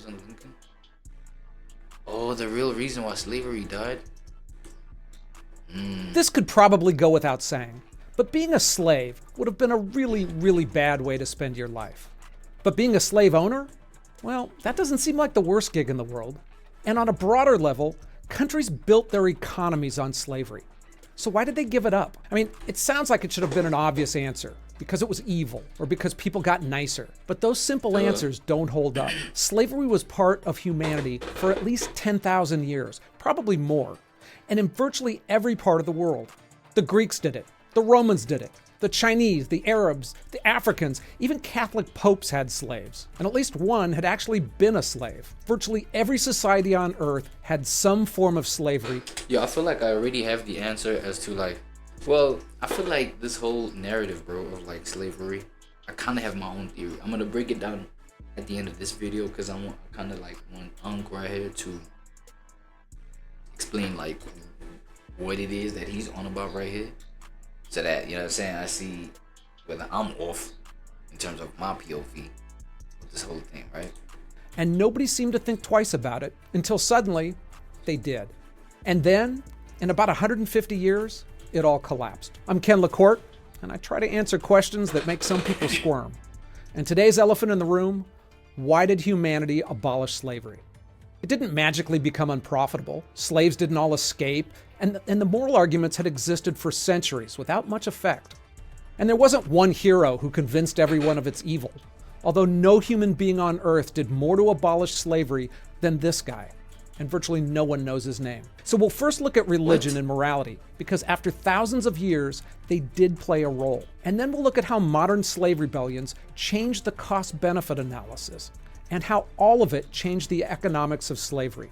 wasn't Lincoln? Oh, the real reason why slavery died? This could probably go without saying, but being a slave would have been a really, really bad way to spend your life. But being a slave owner? Well, that doesn't seem like the worst gig in the world. And on a broader level, countries built their economies on slavery. So why did they give it up? I mean, it sounds like it should have been an obvious answer, because it was evil or because people got nicer. But those simple answers don't hold up. Slavery was part of humanity for at least 10,000 years, probably more, and in virtually every part of the world. The Greeks did it, the Romans did it, the Chinese, the Arabs, the Africans, even Catholic popes had slaves, and at least one had actually been a slave. Virtually every society on Earth had some form of slavery. Yeah, I feel like I already have the answer as to like, well, I feel like this whole narrative, bro, of like slavery, I kind of have my own theory. I'm gonna break it down at the end of this video because I kind of like want Unc right here to explain like what it is that he's on about right here, so that, you know what I'm saying, I see whether I'm off in terms of my POV with this whole thing, right? And nobody seemed to think twice about it until suddenly they did. And then, in about 150 years, it all collapsed. I'm Ken LaCourte, and I try to answer questions that make some people squirm. And today's elephant in the room: why did humanity abolish slavery? It didn't magically become unprofitable. Slaves didn't all escape, and the moral arguments had existed for centuries without much effect. And there wasn't one hero who convinced everyone of its evil, although no human being on Earth did more to abolish slavery than this guy, and virtually no one knows his name. So we'll first look at religion and morality, because after thousands of years, they did play a role. And then we'll look at how modern slave rebellions changed the cost-benefit analysis, and how all of it changed the economics of slavery.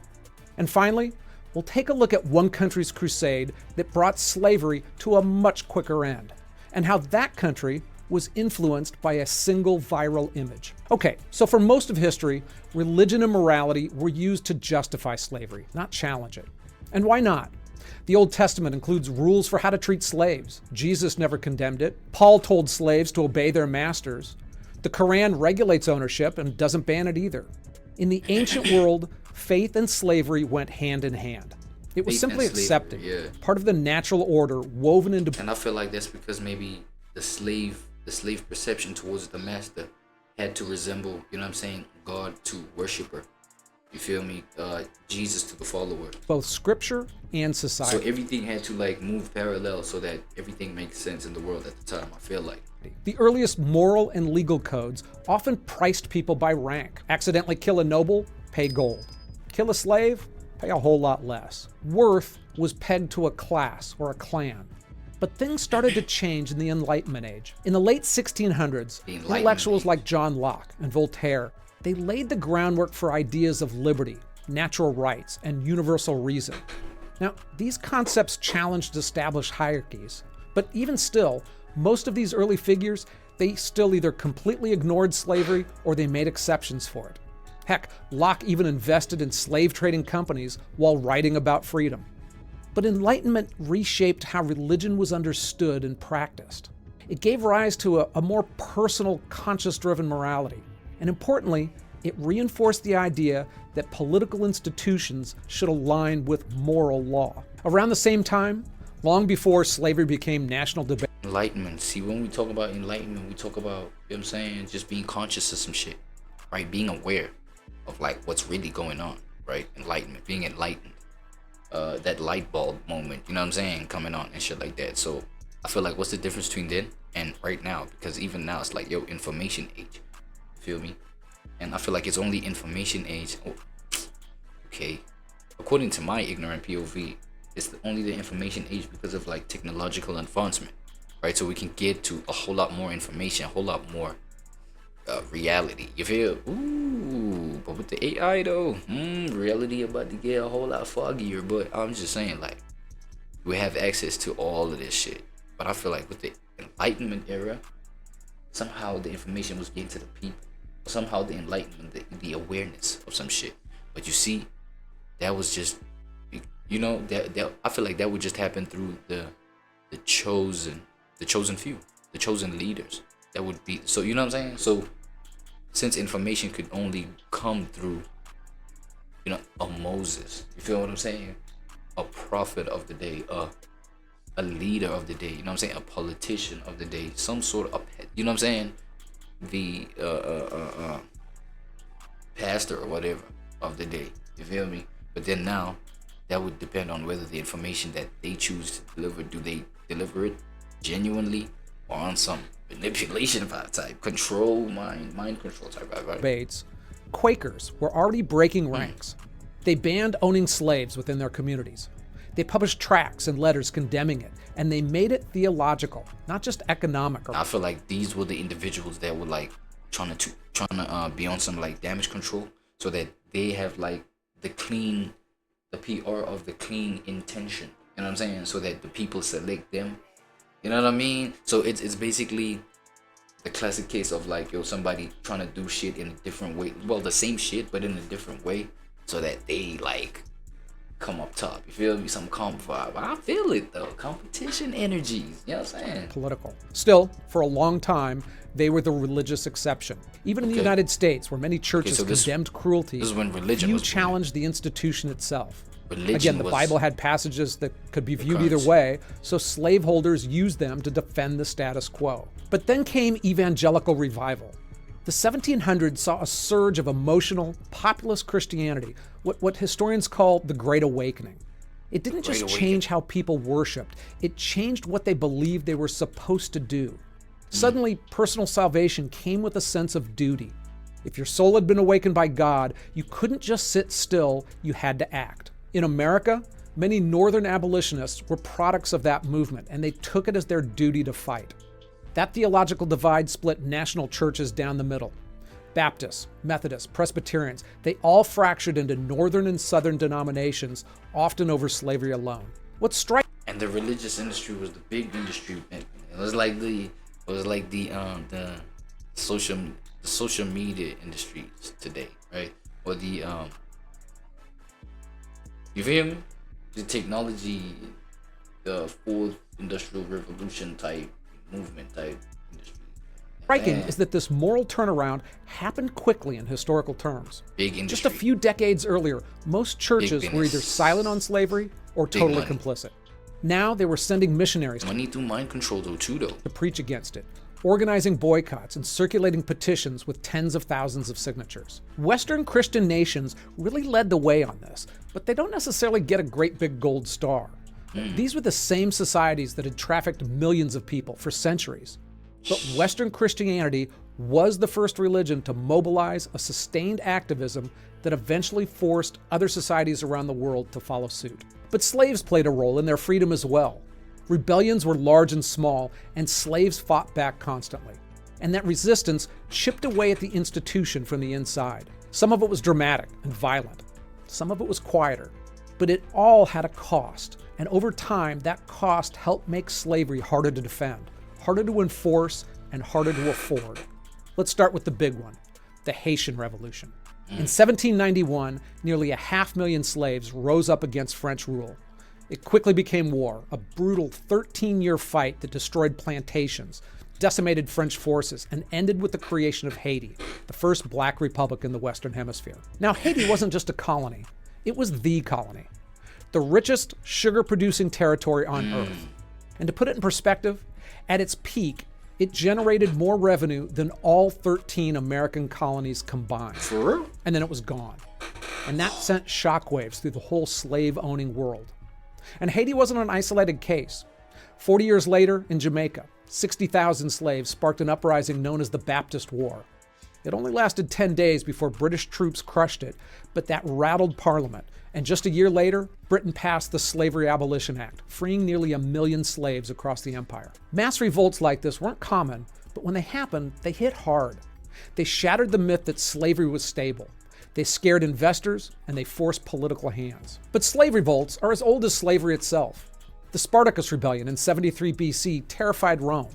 And finally, we'll take a look at one country's crusade that brought slavery to a much quicker end, and how that country was influenced by a single viral image. Okay, so for most of history, religion and morality were used to justify slavery, not challenge it. And why not? The Old Testament includes rules for how to treat slaves. Jesus never condemned it. Paul told slaves to obey their masters. The Quran regulates ownership and doesn't ban it either. In the ancient world, faith and slavery went hand in hand. It was simply accepted, part of the natural order woven into... And I feel like that's because maybe the slave perception towards the master had to resemble, you know what I'm saying, God to worshiper. You feel me? Jesus to the follower. Both scripture and society. So everything had to like move parallel so that everything makes sense in the world at the time, I feel like. The earliest moral and legal codes often priced people by rank. Accidentally kill a noble, pay gold. Kill a slave, pay a whole lot less. Worth was pegged to a class or a clan. But things started to change in the Enlightenment age. In the late 1600s, intellectuals like John Locke and Voltaire, they laid the groundwork for ideas of liberty, natural rights, and universal reason. Now, these concepts challenged established hierarchies, but even still, most of these early figures, they still either completely ignored slavery or they made exceptions for it. Heck, Locke even invested in slave trading companies while writing about freedom. But Enlightenment reshaped how religion was understood and practiced. It gave rise to a more personal, conscience-driven morality. And importantly, it reinforced the idea that political institutions should align with moral law. Around the same time, long before slavery became national debate. Enlightenment. See, when we talk about enlightenment, we talk about, you know what I'm saying, just being conscious of some shit, right? Being aware of like what's really going on, right? Enlightenment, being enlightened. That light bulb moment, you know what I'm saying, coming on and shit like that. So I feel like what's the difference between then and right now? Because even now it's like, yo, information age. Feel me? And I feel like it's only information age. Oh, okay. According to my ignorant POV, it's only the information age because of like technological advancement, right? So we can get to a whole lot more information, a whole lot more reality. You feel? Ooh, but with the AI though, reality about to get a whole lot foggier. But I'm just saying, like, we have access to all of this shit. But I feel like with the Enlightenment era, somehow the information was getting to the people. Somehow the enlightenment, the awareness of some shit. But you see, that was just, you know, that I feel like that would just happen through the chosen few, the chosen leaders. That would be, so you know what I'm saying? So since information could only come through you know, a Moses. You feel what I'm saying? A prophet of the day, a leader of the day. You know what I'm saying? A politician of the day, some sort of, you know what I'm saying? The pastor or whatever of the day. You feel me? But then now, that would depend on whether the information that they choose to deliver, do they deliver it genuinely or on some manipulation type, control, mind control type, right? Debates, Quakers were already breaking ranks. They banned owning slaves within their communities. They published tracts and letters condemning it, and they made it theological, not just economic. I feel like these were the individuals that were like trying to be on some like damage control, so that they have like the PR of the clean intention. You know what I'm saying? So that the people select them. You know what I mean? So it's basically the classic case of like, yo, somebody trying to do shit in a different way. Well, the same shit, but in a different way, so that they like come up top. You feel me? Some comp vibe. I feel it though. Competition energies. You know what I'm saying? Political. Still, for a long time, they were the religious exception. Even in the United States, where many churches condemned cruelty, this is when religion few was challenged the institution itself. Religion Again, the Bible had passages that could be viewed either way, so slaveholders used them to defend the status quo. But then came evangelical revival. The 1700s saw a surge of emotional, populist Christianity, what historians call the Great Awakening. It didn't just change how people worshiped, it changed what they believed they were supposed to do. Suddenly, personal salvation came with a sense of duty. If your soul had been awakened by God, you couldn't just sit still, you had to act. In America, many northern abolitionists were products of that movement, and they took it as their duty to fight. That theological divide split national churches down the middle. Baptists, Methodists, Presbyterians, they all fractured into northern and southern denominations, often over slavery alone. What's striking? And the religious industry was the big industry. It was like the social media industry today, right? Or the you feel me? The technology, the fourth industrial revolution type movement type industry. Striking is that this moral turnaround happened quickly in historical terms. Big industry. Just a few decades earlier, most churches were either silent on slavery or totally complicit. Now they were sending missionaries money through mind control to preach against it, organizing boycotts and circulating petitions with tens of thousands of signatures. Western Christian nations really led the way on this, but they don't necessarily get a great big gold star. These were the same societies that had trafficked millions of people for centuries. But Western Christianity was the first religion to mobilize a sustained activism that eventually forced other societies around the world to follow suit. But slaves played a role in their freedom as well. Rebellions were large and small, and slaves fought back constantly. And that resistance chipped away at the institution from the inside. Some of it was dramatic and violent. Some of it was quieter. But it all had a cost. And over time, that cost helped make slavery harder to defend, harder to enforce, and harder to afford. Let's start with the big one, the Haitian Revolution. In 1791, nearly 500,000 slaves rose up against French rule. It quickly became war, a brutal 13-year fight that destroyed plantations, decimated French forces, and ended with the creation of Haiti, the first black republic in the Western Hemisphere. Now, Haiti wasn't just a colony, it was the colony, the richest sugar-producing territory on Earth. And to put it in perspective, at its peak, it generated more revenue than all 13 American colonies combined. For real? And then it was gone. And that sent shockwaves through the whole slave-owning world. And Haiti wasn't an isolated case. 40 years later, in Jamaica, 60,000 slaves sparked an uprising known as the Baptist War. It only lasted 10 days before British troops crushed it, but that rattled Parliament. And just a year later, Britain passed the Slavery Abolition Act, freeing nearly 1 million slaves across the empire. Mass revolts like this weren't common, but when they happened, they hit hard. They shattered the myth that slavery was stable. They scared investors, and they forced political hands. But slave revolts are as old as slavery itself. The Spartacus Rebellion in 73 BC terrified Rome.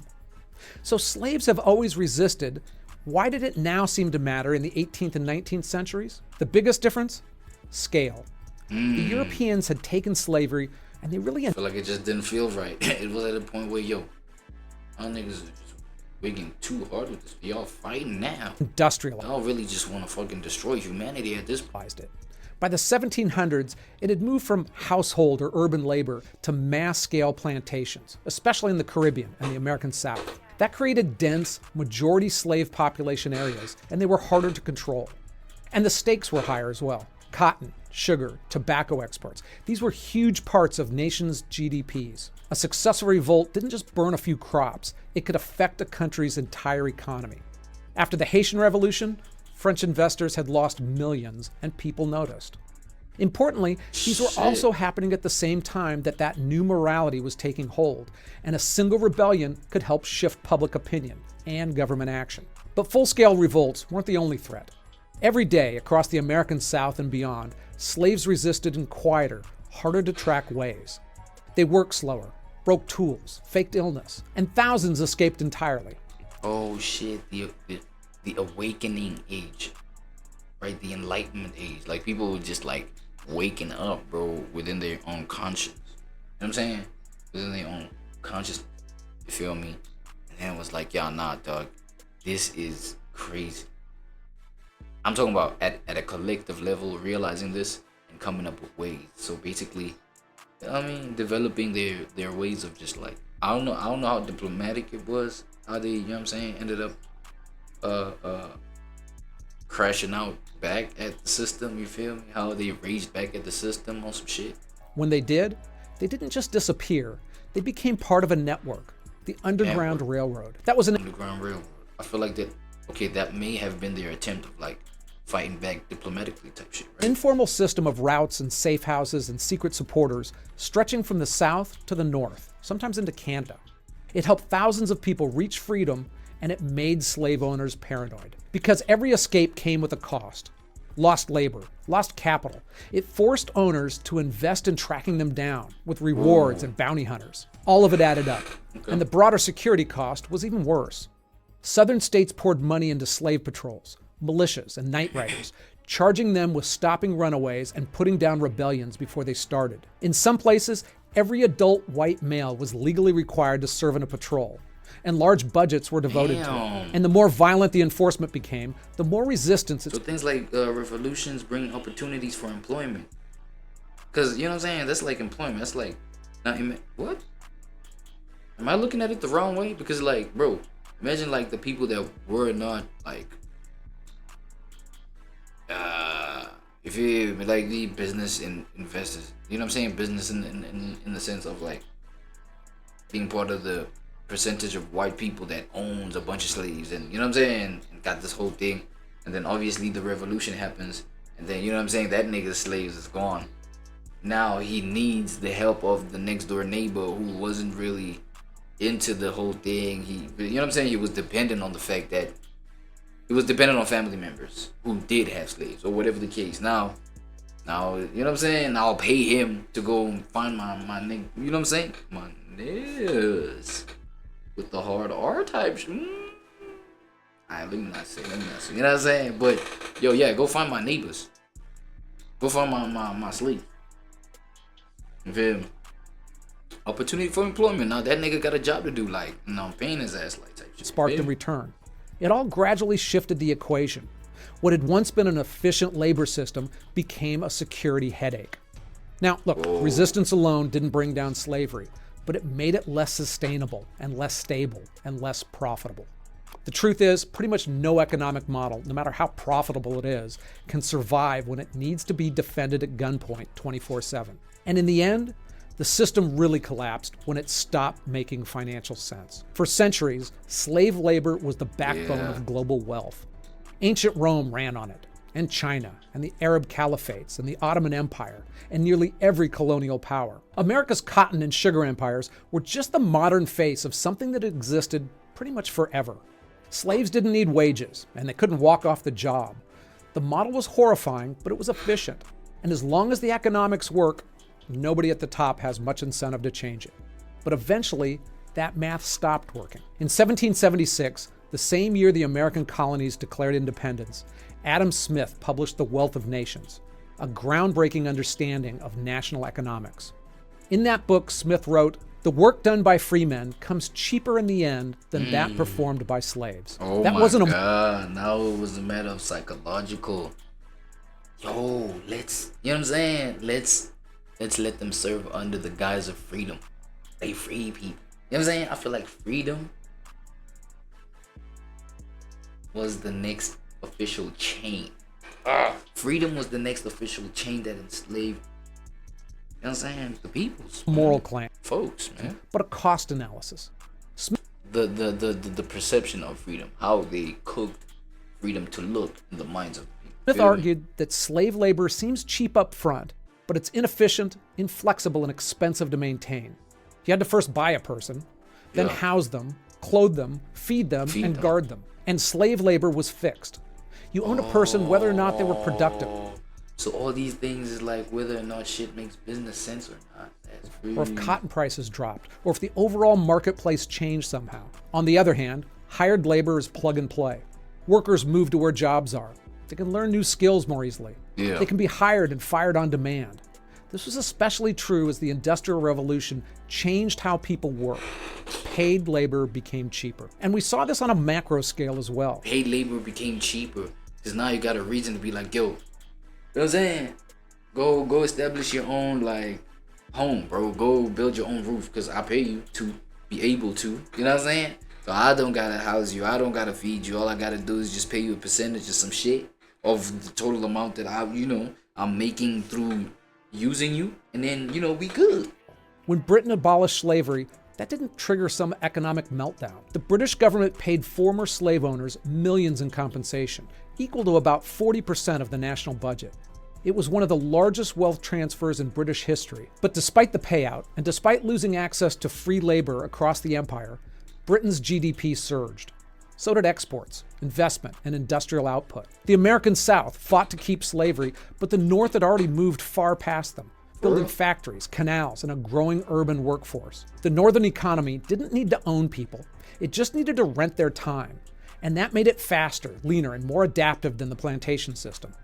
So slaves have always resisted. Why did it now seem to matter in the 18th and 19th centuries? The biggest difference? Scale. The Europeans had taken slavery, and they really... I feel like it just didn't feel right. It was at a point where, yo, y'all niggas are just wigging too hard with this. Y'all fighting now. Industrialized Y'all really just want to fucking destroy humanity at this point. It. By the 1700s, it had moved from household or urban labor to mass-scale plantations, especially in the Caribbean and the American South. That created dense, majority slave population areas, and they were harder to control. And the stakes were higher as well. Cotton, sugar, tobacco exports. These were huge parts of nations' GDPs. A successful revolt didn't just burn a few crops, it could affect a country's entire economy. After the Haitian Revolution, French investors had lost millions, and people noticed. Importantly, these were also happening at the same time that new morality was taking hold, and a single rebellion could help shift public opinion and government action. But full-scale revolts weren't the only threat. Every day across the American South and beyond, slaves resisted in quieter, harder to track ways. They worked slower, broke tools, faked illness, and thousands escaped entirely. Oh shit, the awakening age, right? The enlightenment age. Like, people were just like waking up, bro, within their own conscience. You know what I'm saying? Within their own conscience. You feel me? And then it was like, y'all, nah, dog, this is crazy. I'm talking about at a collective level, realizing this and coming up with ways. So basically, I mean, developing their ways of just like, I don't know how diplomatic it was, how they, you know what I'm saying, ended up crashing out back at the system, you feel me? How they raged back at the system on some shit. When they did, they didn't just disappear. They became part of a network, the Underground Railroad. That was an Underground Railroad. I feel like that may have been their attempt of like fighting back diplomatically type shit, right? informal system of routes and safe houses and secret supporters stretching from the south to the north, sometimes into Canada. It helped thousands of people reach freedom, and it made slave owners paranoid. Because every escape came with a cost. Lost labor, lost capital. It forced owners to invest in tracking them down with rewards and bounty hunters. All of it added up. Okay. And the broader security cost was even worse. Southern states poured money into slave patrols, militias, and night riders, charging them with stopping runaways and putting down rebellions before they started. In some places, every adult white male was legally required to serve in a patrol, and large budgets were devoted to it. And the more violent the enforcement became, the more resistance it. So things like revolutions bring opportunities for employment. Because, you know what I'm saying? That's like employment. That's like, what? Am I looking at it the wrong way? Because, like, bro, imagine like the people that were not like, if you like the business investors, you know what I'm saying? Business in the sense of like being part of the percentage of white people that owns a bunch of slaves, and you know what I'm saying, and got this whole thing, and then obviously the revolution happens, and then you know what I'm saying, that nigga's slaves is gone. Now he needs the help of the next door neighbor who wasn't really into the whole thing. You know what I'm saying, he was dependent on the fact that he was dependent on family members who did have slaves or whatever the case. Now, you know what I'm saying, I'll pay him to go and find my nigga, you know what I'm saying, my niggas with the hard R type. Let me not say. You know what I'm saying? But yo, yeah, go find my neighbors. Go find my slave. You feel me? Opportunity for employment. Now that nigga got a job to do. Like, you know, I'm paying his ass like type shit. Sparked in return. It all gradually shifted the equation. What had once been an efficient labor system became a security headache. Now, look, resistance alone didn't bring down slavery, but it made it less sustainable and less stable and less profitable. The truth is, pretty much no economic model, no matter how profitable it is, can survive when it needs to be defended at gunpoint 24/7. And in the end, the system really collapsed when it stopped making financial sense. For centuries, slave labor was the backbone of global wealth. Ancient Rome ran on it, and China, and the Arab caliphates, and the Ottoman Empire, and nearly every colonial power. America's cotton and sugar empires were just the modern face of something that existed pretty much forever. Slaves didn't need wages, and they couldn't walk off the job. The model was horrifying, but it was efficient. And as long as the economics work, nobody at the top has much incentive to change it. But eventually, that math stopped working. In 1776, the same year the American colonies declared independence, Adam Smith published The Wealth of Nations, a groundbreaking understanding of national economics. In that book, Smith wrote, "The work done by free men comes cheaper in the end than that performed by slaves." Oh that my wasn't God, now it was a matter of psychological yo, let's, you know what I'm saying? Let's let them serve under the guise of freedom. They free people. You know what I'm saying? I feel like freedom was the next official chain. Freedom was the next official chain that enslaved, you know what I'm saying, the peoples. Moral claim. Folks, man. But a cost analysis. The perception of freedom, how they cooked freedom to look in the minds of people. Smith argued that slave labor seems cheap up front, but it's inefficient, inflexible, and expensive to maintain. You had to first buy a person, then house them, clothe them, feed them, and guard them. And slave labor was fixed. You owned a person whether or not they were productive. So all these things is like whether or not shit makes business sense or not. That's free. Or if cotton prices dropped, or if the overall marketplace changed somehow. On the other hand, hired labor is plug and play. Workers move to where jobs are. They can learn new skills more easily. They can be hired and fired on demand. This was especially true as the Industrial Revolution changed how people work. Paid labor became cheaper. And we saw this on a macro scale as well. Paid labor became cheaper because now you got a reason to be like, yo, you know what I'm saying? Go establish your own like home, bro. Go build your own roof because I pay you to be able to. You know what I'm saying? So I don't gotta house you. I don't gotta feed you. All I gotta do is just pay you a percentage of some shit of the total amount that I'm making through using you, and then we good. When Britain abolished slavery, that didn't trigger some economic meltdown. The British government paid former slave owners millions in compensation, equal to about 40% of the national budget. It was one of the largest wealth transfers in British history. But despite the payout, and despite losing access to free labor across the empire, Britain's GDP surged. So did exports, investment, and industrial output. The American South fought to keep slavery, but the North had already moved far past them, building factories, canals, and a growing urban workforce. The Northern economy didn't need to own people. It just needed to rent their time. And that made it faster, leaner, and more adaptive than the plantation system.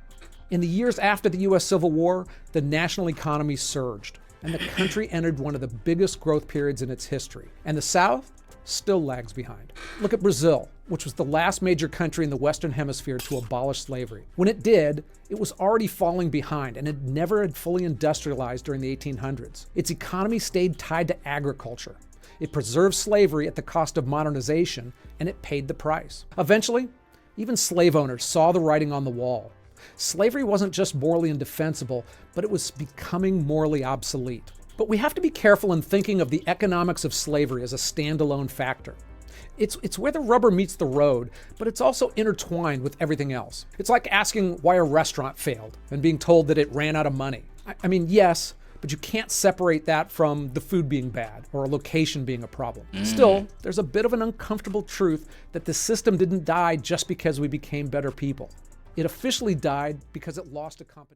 In the years after the U.S. Civil War, the national economy surged, and the country entered one of the biggest growth periods in its history. And the South still lags behind. Look at Brazil, which was the last major country in the Western Hemisphere to abolish slavery. When it did, it was already falling behind and it never had fully industrialized during the 1800s. Its economy stayed tied to agriculture. It preserved slavery at the cost of modernization, and it paid the price. Eventually, even slave owners saw the writing on the wall. Slavery wasn't just morally indefensible, but it was becoming morally obsolete. But we have to be careful in thinking of the economics of slavery as a standalone factor. It's where the rubber meets the road, but it's also intertwined with everything else. It's like asking why a restaurant failed and being told that it ran out of money. I mean, yes, but you can't separate that from the food being bad or a location being a problem. Still, there's a bit of an uncomfortable truth that the system didn't die just because we became better people. It officially died because it lost a competition.